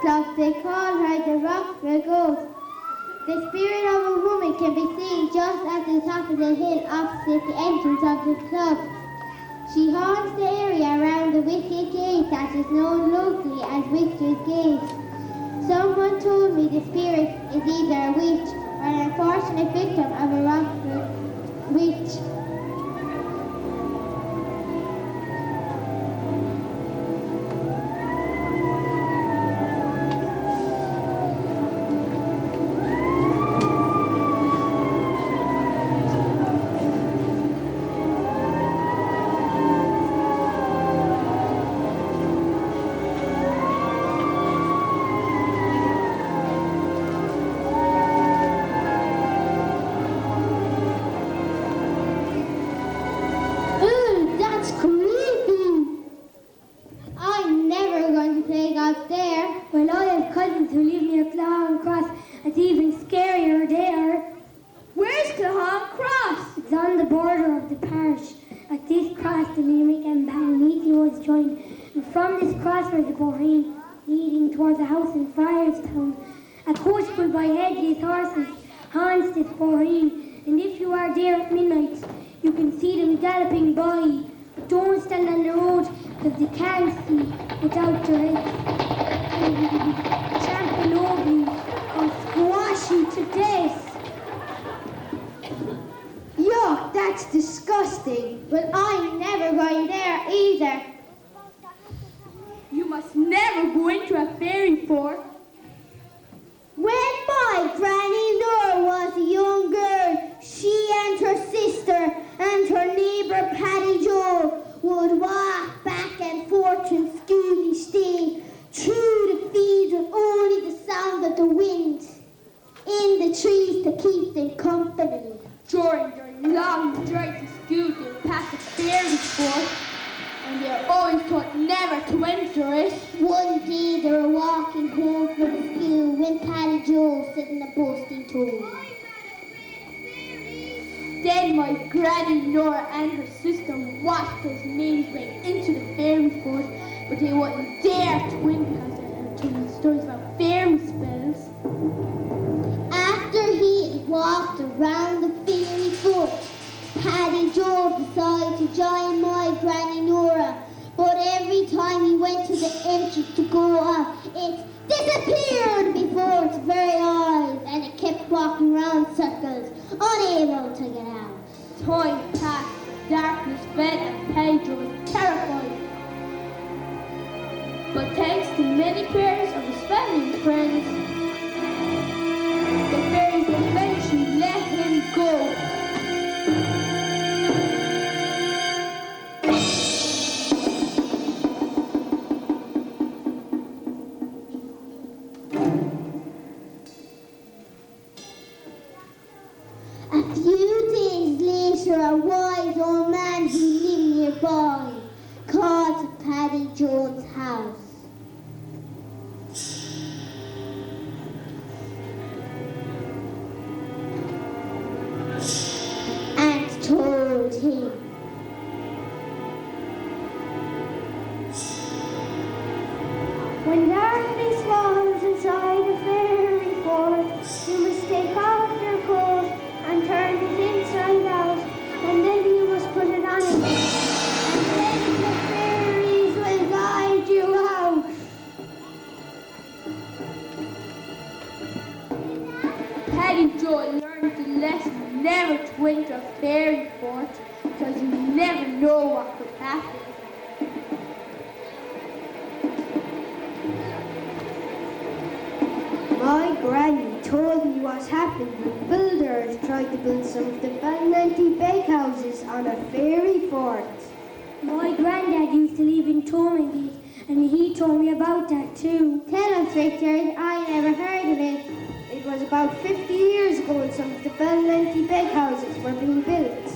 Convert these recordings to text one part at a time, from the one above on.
club, they call her the Rockville Ghost. The spirit of a woman can be seen just at the top of the hill opposite the entrance of the club. She haunts the area around the Wicket Gate that is known locally as Witch's Gate. Someone told me the spirit is either a witch or an unfortunate victim of a Rockville witch. Then my granny Nora and her sister watched those names break into the fairy fort, but they wouldn't dare to win because they had too many stories about fairy spells. After he had walked around the fairy fort, Paddy Joe decided to join my granny Nora, but every time he went to the entrance to go up, it disappeared before its very eyes, and it kept walking around circles, unable to get out. Time passed, darkness fell, and Pedro was terrified. But thanks to many prayers of his family and friends, the fairies eventually let him go. A few days later, a wise old man who lived nearby called to Paddy Jones' house. And told him, when darkness falls inside a fairy fort, you must take off your coat and turn it inside out, and then you must put it on again, and then the fairies will guide you out. Paddy Joe learned the lesson never to enter a fairy fort, because you never know what could happen. My granny told me what happened when builders tried to build some of the Valenti bakehouses on a fairy fort. My granddad used to live in Tormingate, and he told me about that too. Tell us, Richard, I never heard of it. It was about 50 years ago when some of the Valenti bakehouses were being built.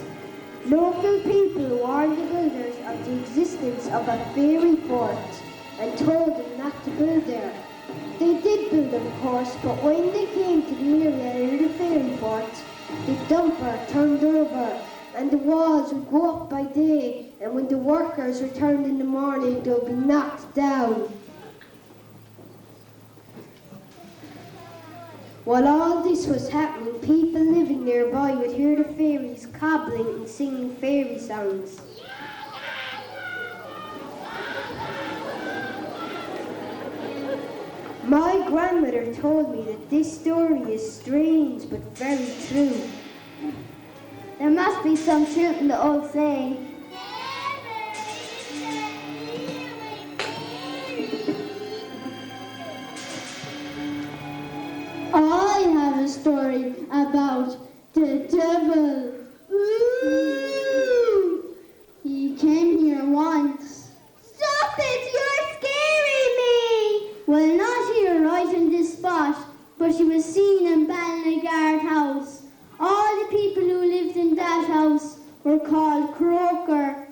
Local people warned the builders of the existence of a fairy fort and told them not to build there. They did build, of course, but when they came to the area near the fairy fort, the dumper turned over and the walls would go up by day, and when the workers returned in the morning, they would be knocked down. While all this was happening, people living nearby would hear the fairies cobbling and singing fairy songs. My grandmother told me that this story is strange but very true. There must be some truth in the old saying. I have a story about the devil. Ooh. He came here once. Stop it! You're scaring me! Well, not here, right in this spot, but he was seen in Ballinagard House. All the people who lived in that house were called Croker.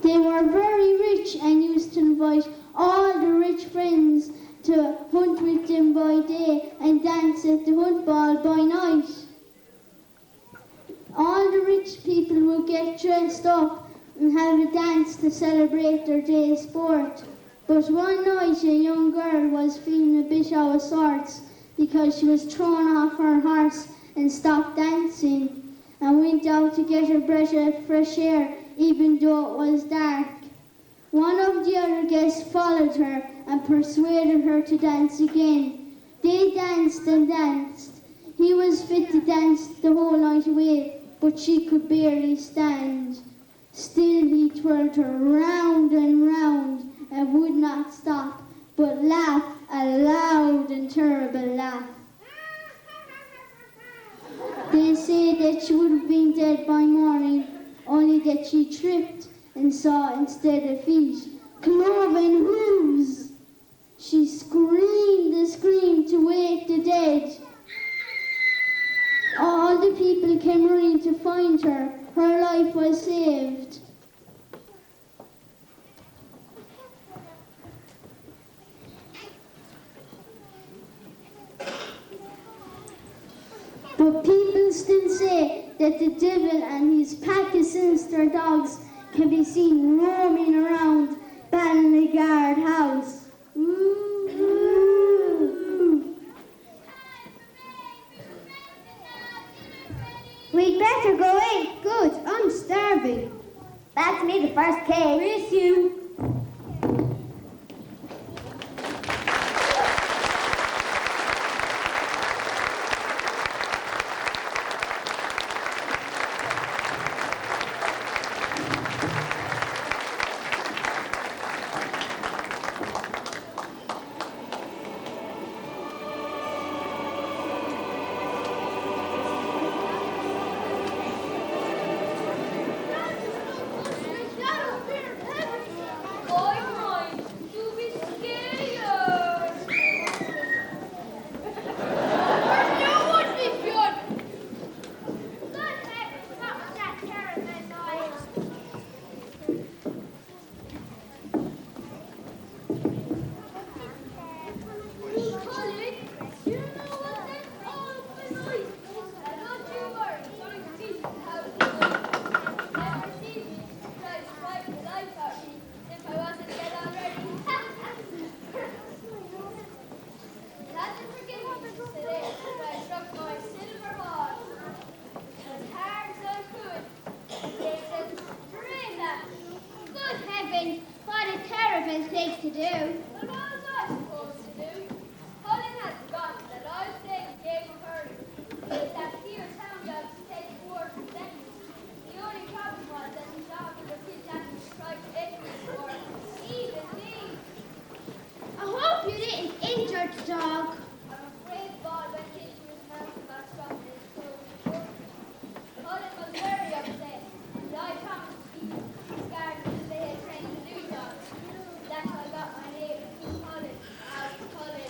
They were very rich and used to invite all the rich friends to hunt with them by day and dance at the hunt ball by night. All the rich people would get dressed up and have a dance to celebrate their day's sport. But one night a young girl was feeling a bit out of sorts because she was thrown off her horse and stopped dancing and went out to get a breath of fresh air even though it was dark. One of the other guests followed her and persuaded her to dance again. They danced and danced. He was fit to dance the whole night away, but she could barely stand. Still he twirled her round and round and would not stop, but laughed a loud and terrible laugh. They say that she would have been dead by morning, only that she tripped and saw instead of feet cloven hooves. She screamed and screamed to wake the dead. All the people came running to find her. Her life was saved. But people still say that the devil and his pack of sinister dogs can be seen roaming around Ballinagard House. Ooh. We'd better go in. Good, I'm starving. That's me, the first cake. Miss you. What a terrible thing to do. What was I supposed to do? Colin had forgotten that I was playing a game of hurry with that fierce hound dog to take towards the venue. The only problem was that the dog was kidnapped and tried to hit me for even me. I hope you didn't injure the dog. I'm afraid the ball went into his mouth and got stuck in his throat. Colin was very upset, and I promised to keep his garden as they had trained the new dog. That's how I got my name, Colin. Colin.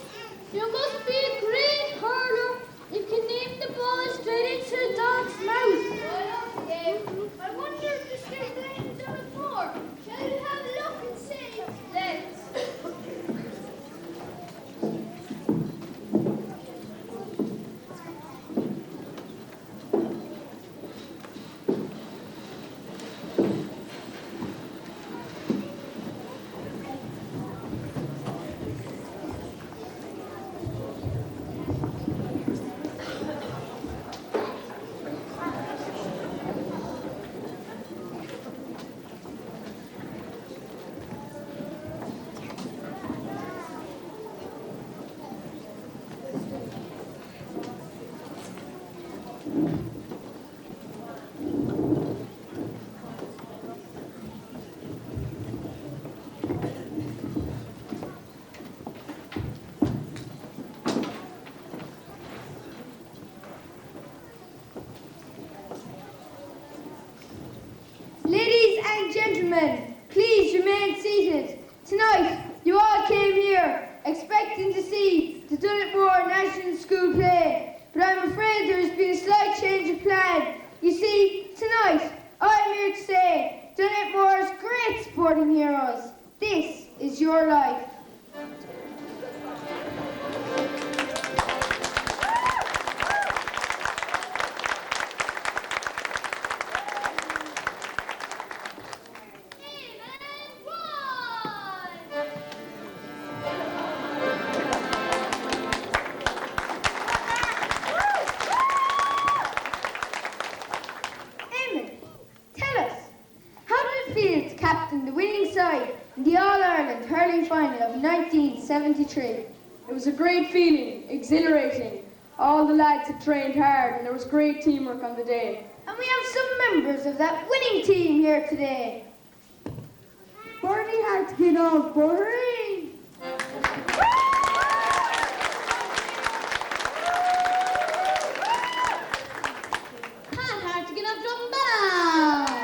Tonight, you all came here expecting to see the Dunetmore National School play, but I'm afraid there has been a slight change of plan. You see, tonight, I'm here to say Dunetmore's great sporting heroes, this is your life. Captain the winning side in the All-Ireland hurling final of 1973. It was a great feeling, exhilarating. All the lads had trained hard and there was great teamwork on the day. And we have some members of that winning team here today. Bernie had to get off, Bernie. Pat had to get off Drumbella.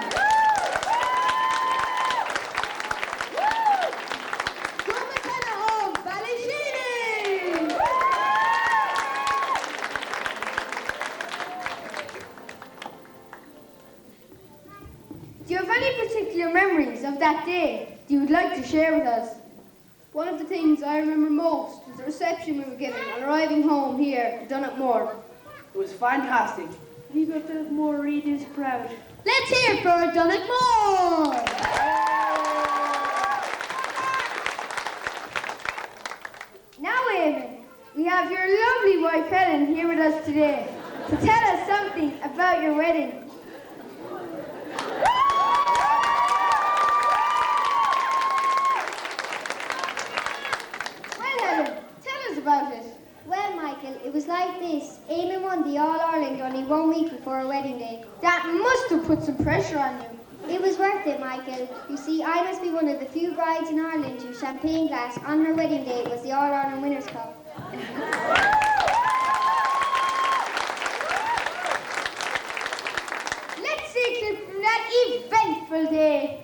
Do you have any particular memories of that day that you would like to share with us? One of the things I remember most was the reception we were given on arriving home here to Dunetmore. It was fantastic. People at Dunetmore really is proud. Let's hear it for Dunetmore. Now, Eamon, we have your lovely wife Helen here with us today to tell us something about your wedding. About it. Well, Michael, it was like this. Eamon won the All-Ireland only 1 week before our wedding day. That must have put some pressure on you. It was worth it, Michael. You see, I must be one of the few brides in Ireland whose champagne glass on her wedding day was the All-Ireland Winners' Cup. Let's see a clip from that eventful day.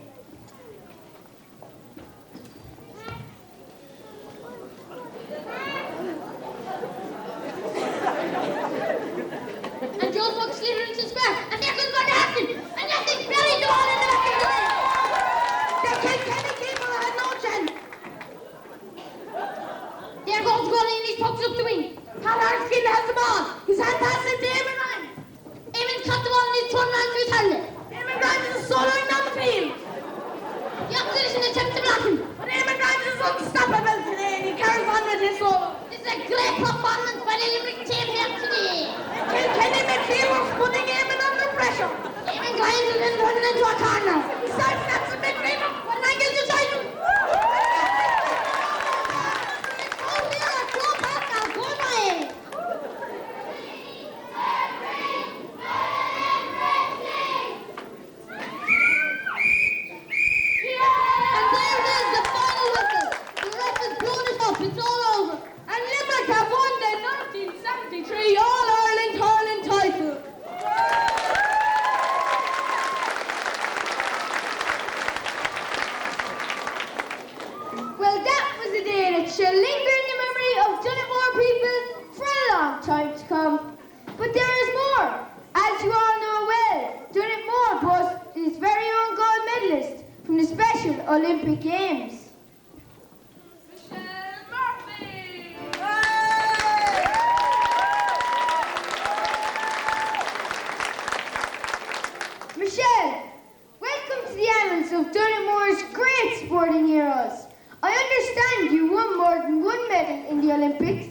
And Joe Fox slid into his back, and there goes Van Hatten, and nothing very all in the back of the ring. The Kilkenny keeper had no chance. There goes Gully, and he pokes up the wing. Hallarskin has the ball. His hand passes to Eamon Ryan. Eamon's caught the ball and he's turned around to his handler. Eamon Grimes is soloing down the field. The opposition attempts to block him, but Eamon Grimes is unstoppable today, and he carries on with his solo. This is a great performance by the Limerick team here today. Kilkenny midfield was putting Eamon under pressure. Eamon Grimes has been running into a corner. He sidesteps the midfielder, but an angle to side him. It's all over. And Limerick have won the 1973 All-Ireland hurling title. Well, that was a day that shall linger in the memory of Dunetmore people for a long time to come. But there is more. As you all know well, Dunetmore boasts its very own gold medalist from the Special Olympic Games. Michelle, welcome to the annals of Dunetmore's great sporting heroes. I understand you won more than one medal in the Olympics.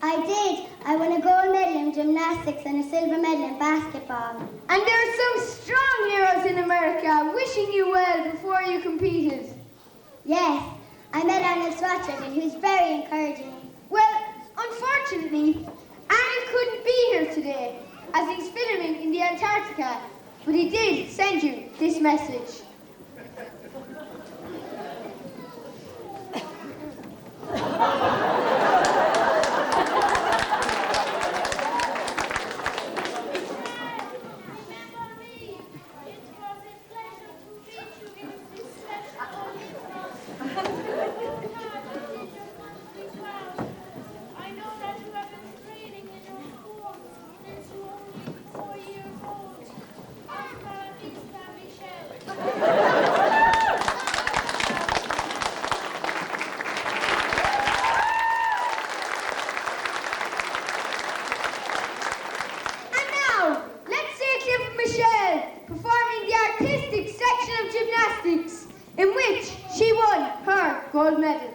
I did. I won a gold medal in gymnastics and a silver medal in basketball. And there are some strong heroes in America wishing you well before you competed. Yes, I met Arnold Schwarzenegger and he was very encouraging. Well, unfortunately, Arnold couldn't be here today as he's filming in the Antarctica, but he did send you this message. gold medal.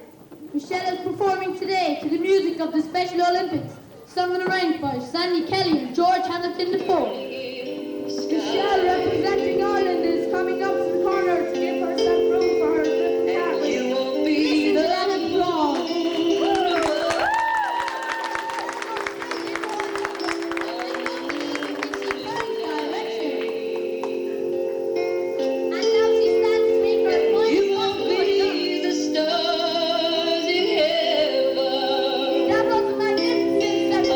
Michelle is performing today to the music of the Special Olympics, sung and arranged by Sandy Kelly and George Hamilton IV. Michelle, representing Ireland, is coming up to the corner to give herself room for her little cat. Listen to that applause. And now she stands to make her point. That was a magnificent section.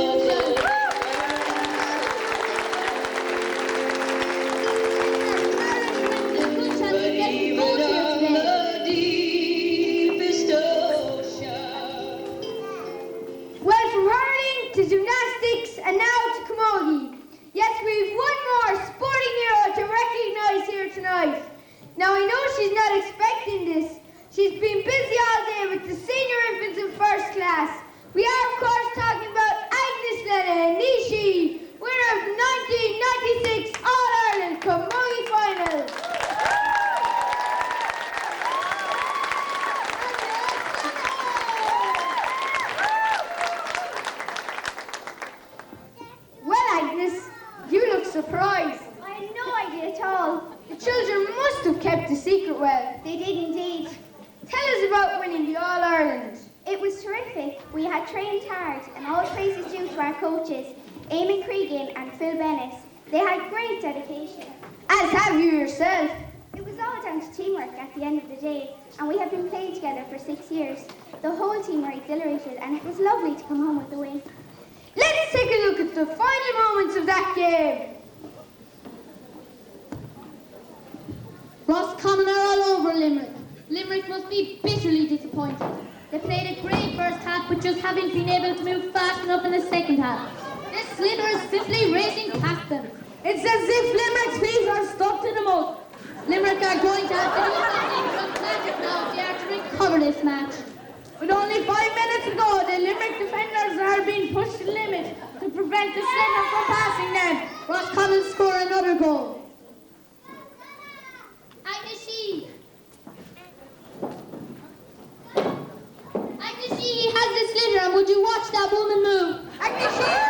Good chance of getting gold here today. Well, from hurling to gymnastics and now to camogie. Yes, we've one more sporting hero to recognise here tonight. Now, I know she's not expecting this. She's been busy all day with the senior infants in first class. We are, of course, talking about Agnes Nishi, winner of the 1996 All-Ireland Camogie Finals. Well, Agnes, you look surprised. I had no idea at all. The children must have kept the secret well. They did indeed. Tell us about winning the All-Ireland. It was terrific. We had trained hard, and all praises due to our coaches, Eamon Cregan and Phil Bennis. They had great dedication. As have you yourself. It was all down to teamwork at the end of the day, and we have been playing together for 6 years. The whole team were exhilarated, and it was lovely to come home with a win. Let's take a look at the final moments of that game. Roscommon are all over Limerick. Limerick must be bitterly disappointed. They played a great first half, but just haven't been able to move fast enough in the second half. This slither is simply racing past them. It's as if Limerick's feet are stuck to the mud. Limerick are going to have to do something dramatic now if they are to recover this match. With only 5 minutes to go, the Limerick defenders are being pushed to the limit to prevent the slither from passing them. Roscommon score another goal. Agneshi! Agneshi has the slither, and would you watch that woman move? Agnes,